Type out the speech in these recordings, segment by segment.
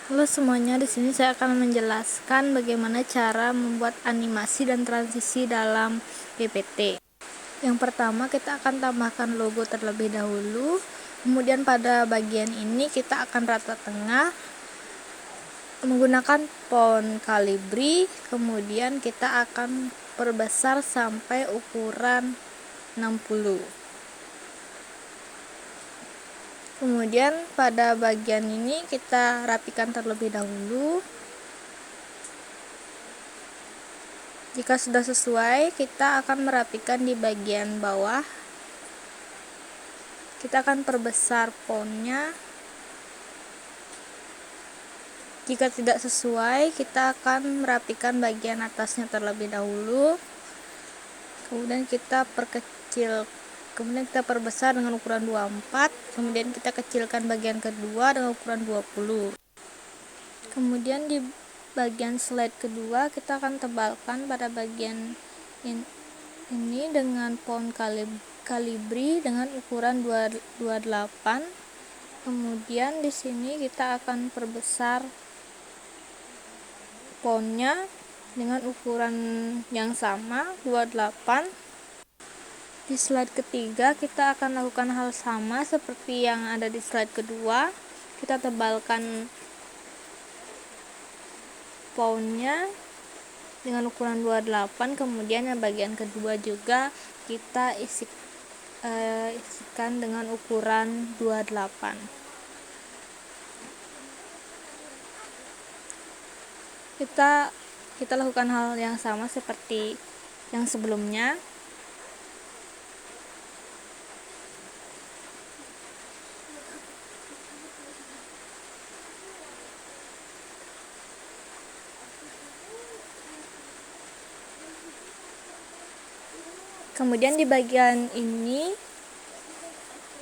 Halo semuanya, di sini saya akan menjelaskan bagaimana cara membuat animasi dan transisi dalam PPT. Yang pertama, kita akan tambahkan logo terlebih dahulu. Kemudian pada bagian ini kita akan rata tengah menggunakan font Calibri. Kemudian kita akan perbesar sampai ukuran 60. Kemudian pada bagian ini kita rapikan terlebih dahulu. Jika sudah sesuai, kita akan merapikan di bagian bawah. Kita akan perbesar fontnya. Jika tidak sesuai, kita akan merapikan bagian atasnya terlebih dahulu. Kemudian kita perkecil. Kemudian kita perbesar dengan ukuran 24. Kemudian kita kecilkan bagian kedua dengan ukuran 20. Kemudian di bagian slide kedua kita akan tebalkan pada bagian ini dengan font Calibri dengan ukuran 28. Kemudian di sini kita akan perbesar fontnya dengan ukuran yang sama 28. Di slide ketiga kita akan lakukan hal sama seperti yang ada di slide kedua. Kita tebalkan fontnya dengan ukuran 28. Kemudian yang bagian kedua juga kita isikan dengan ukuran 28. Kita lakukan hal yang sama seperti yang sebelumnya. Kemudian di bagian ini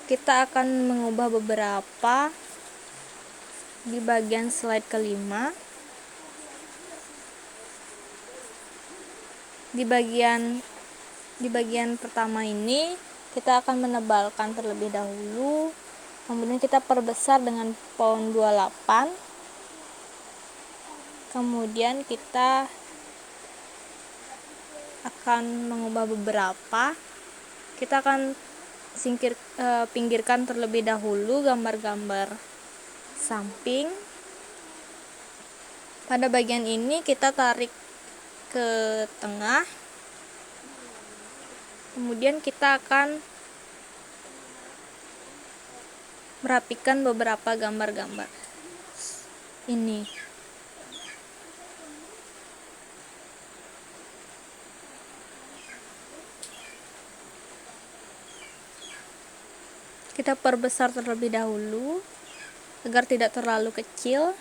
kita akan mengubah beberapa di bagian slide kelima. Di bagian pertama ini kita akan menebalkan terlebih dahulu. Kemudian kita perbesar dengan font 28. Kemudian kita akan mengubah beberapa. Kita akan pinggirkan terlebih dahulu gambar-gambar samping. Pada bagian ini kita tarik ke tengah. Kemudian kita akan merapikan beberapa gambar-gambar ini. Kita perbesar terlebih dahulu agar tidak terlalu kecil.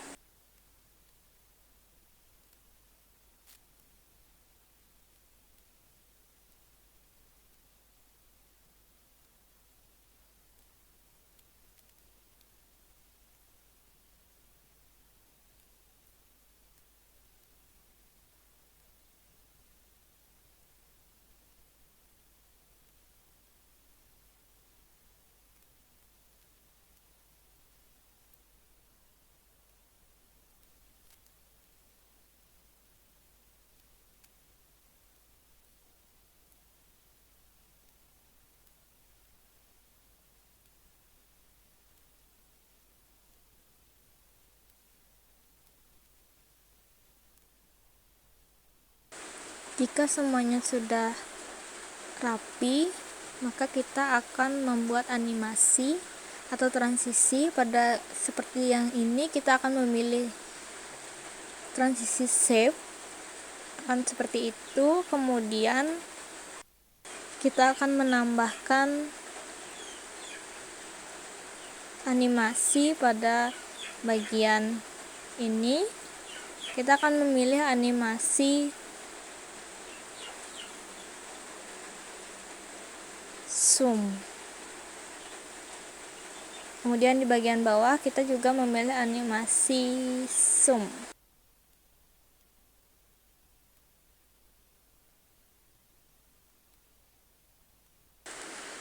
Jika semuanya sudah rapi, maka kita akan membuat animasi atau transisi. Pada seperti yang ini kita akan memilih transisi shape, akan seperti itu. Kemudian kita akan menambahkan animasi pada bagian ini. Kita akan memilih animasi zoom. Kemudian di bagian bawah kita juga memilih animasi zoom.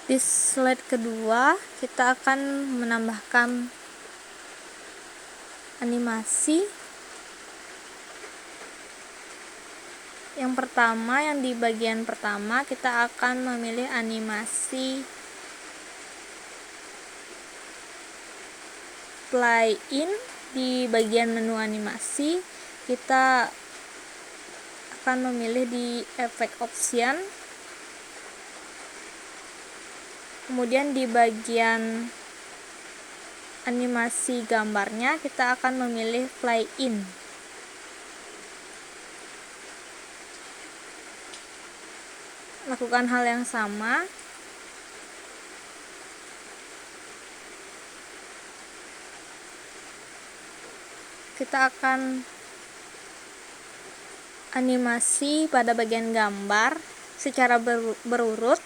Di slide kedua kita akan menambahkan animasi. Yang pertama, yang di bagian pertama kita akan memilih animasi play in. Di bagian menu animasi kita akan memilih di efek option, kemudian di bagian animasi gambarnya kita akan memilih play in. Lakukan hal yang sama. Kita akan animasi pada bagian gambar secara berurut.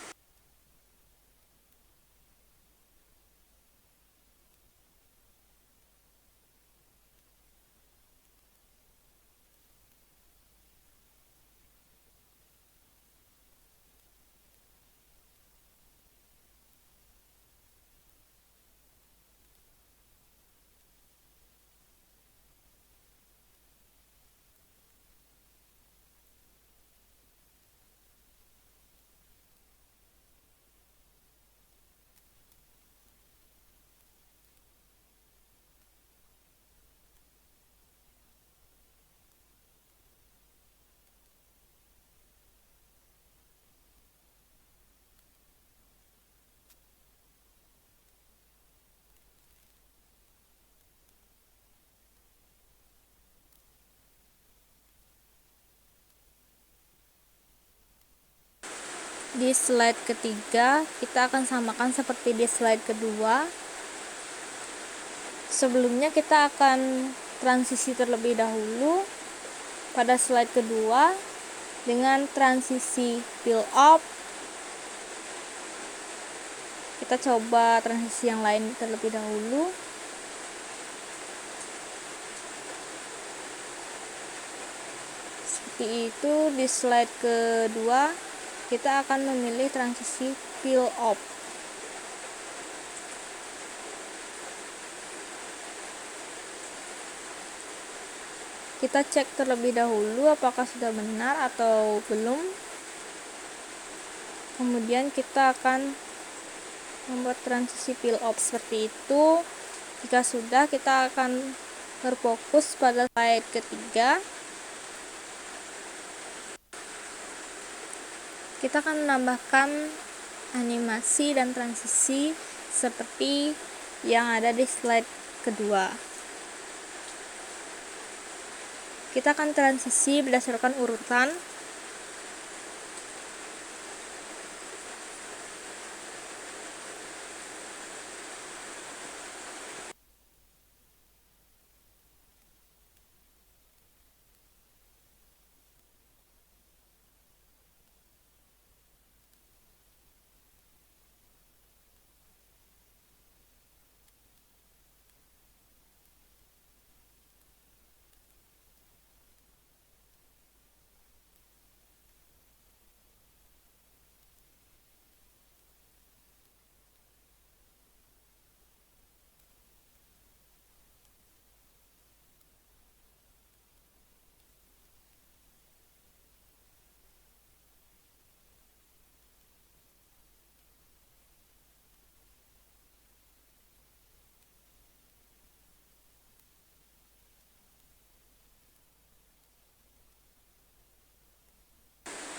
Di slide ketiga kita akan samakan seperti di slide kedua. Sebelumnya kita akan transisi terlebih dahulu pada slide kedua dengan transisi fill up. Kita coba transisi yang lain terlebih dahulu. Seperti itu. Di slide kedua kita akan memilih transisi fill up. Kita cek terlebih dahulu apakah sudah benar atau belum. Kemudian kita akan membuat transisi fill up seperti itu. Jika sudah, kita akan berfokus pada slide ketiga. Kita akan menambahkan animasi dan transisi seperti yang ada di slide kedua. Kita akan transisi berdasarkan urutan.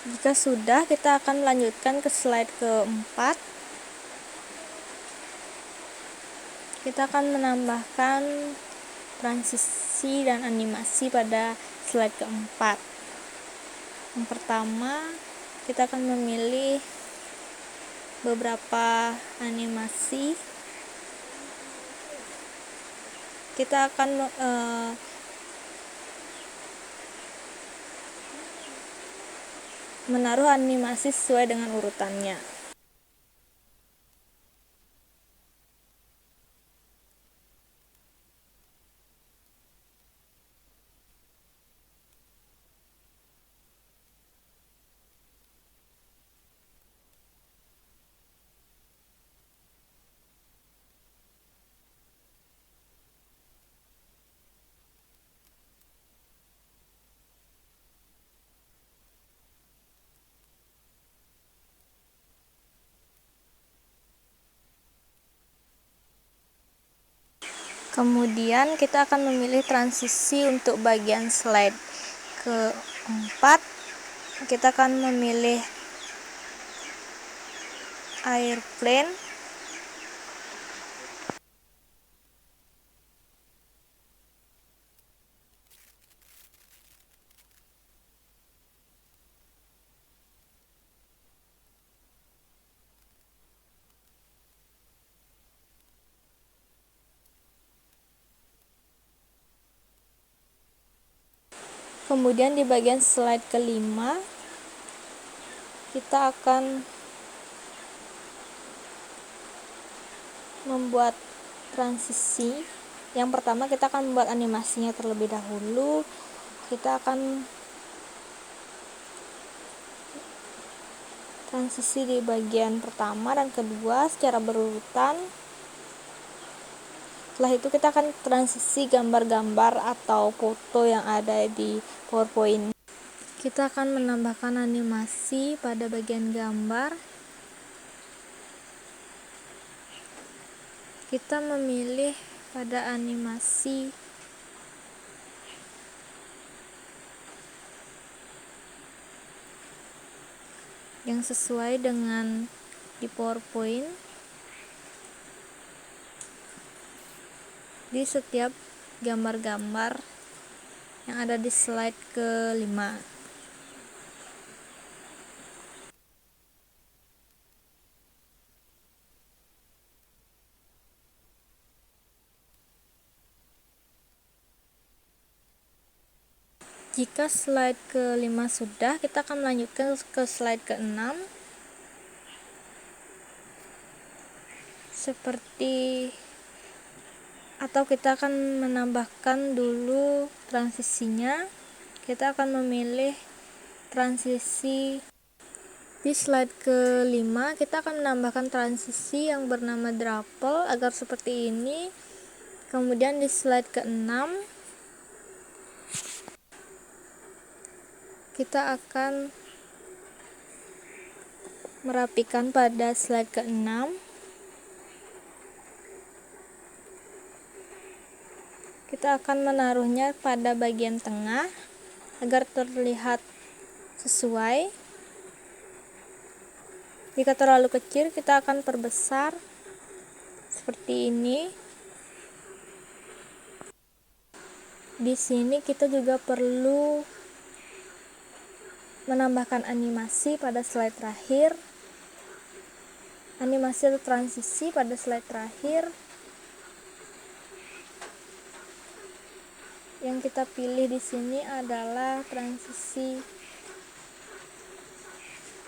Jika sudah, kita akan melanjutkan ke slide keempat. Kita akan menambahkan transisi dan animasi pada slide keempat. Yang pertama, kita akan memilih beberapa animasi. Kita akan menaruh animasi sesuai dengan urutannya. Kemudian kita akan memilih transisi untuk bagian slide keempat. Kita akan memilih airplane. Kemudian di bagian slide kelima kita akan membuat transisi. Yang pertama kita akan membuat animasinya terlebih dahulu. Kita akan transisi di bagian pertama dan kedua secara berurutan. Setelah itu kita akan transisi gambar-gambar atau foto yang ada di PowerPoint. Kita akan menambahkan animasi pada bagian gambar. Kita memilih pada animasi yang sesuai dengan di PowerPoint. Di setiap gambar-gambar yang ada di slide kelima. Jika slide kelima sudah, kita akan melanjutkan ke slide keenam. Atau kita akan menambahkan dulu transisinya. Kita akan memilih transisi di slide kelima. Kita akan menambahkan transisi yang bernama drawable agar seperti ini. Kemudian di slide keenam kita akan merapikan pada slide keenam. Kita akan menaruhnya pada bagian tengah agar terlihat sesuai. Jika terlalu kecil, kita akan perbesar seperti ini. Di sini kita juga perlu menambahkan animasi pada slide terakhir. Animasi atau transisi pada slide terakhir. Yang kita pilih di sini adalah transisi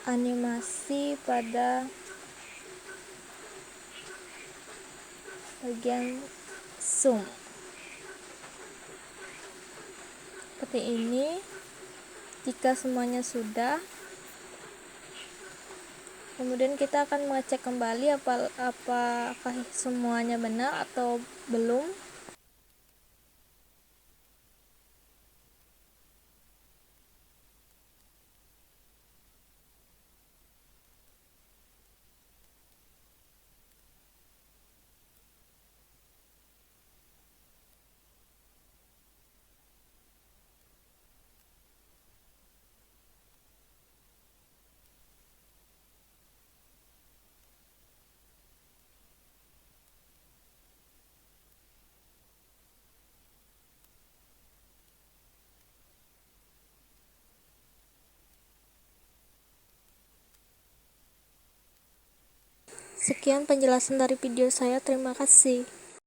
animasi pada bagian zoom. Seperti ini. Jika semuanya sudah, kemudian kita akan mengecek kembali apakah semuanya benar atau belum. Sekian penjelasan dari video saya. Terima kasih.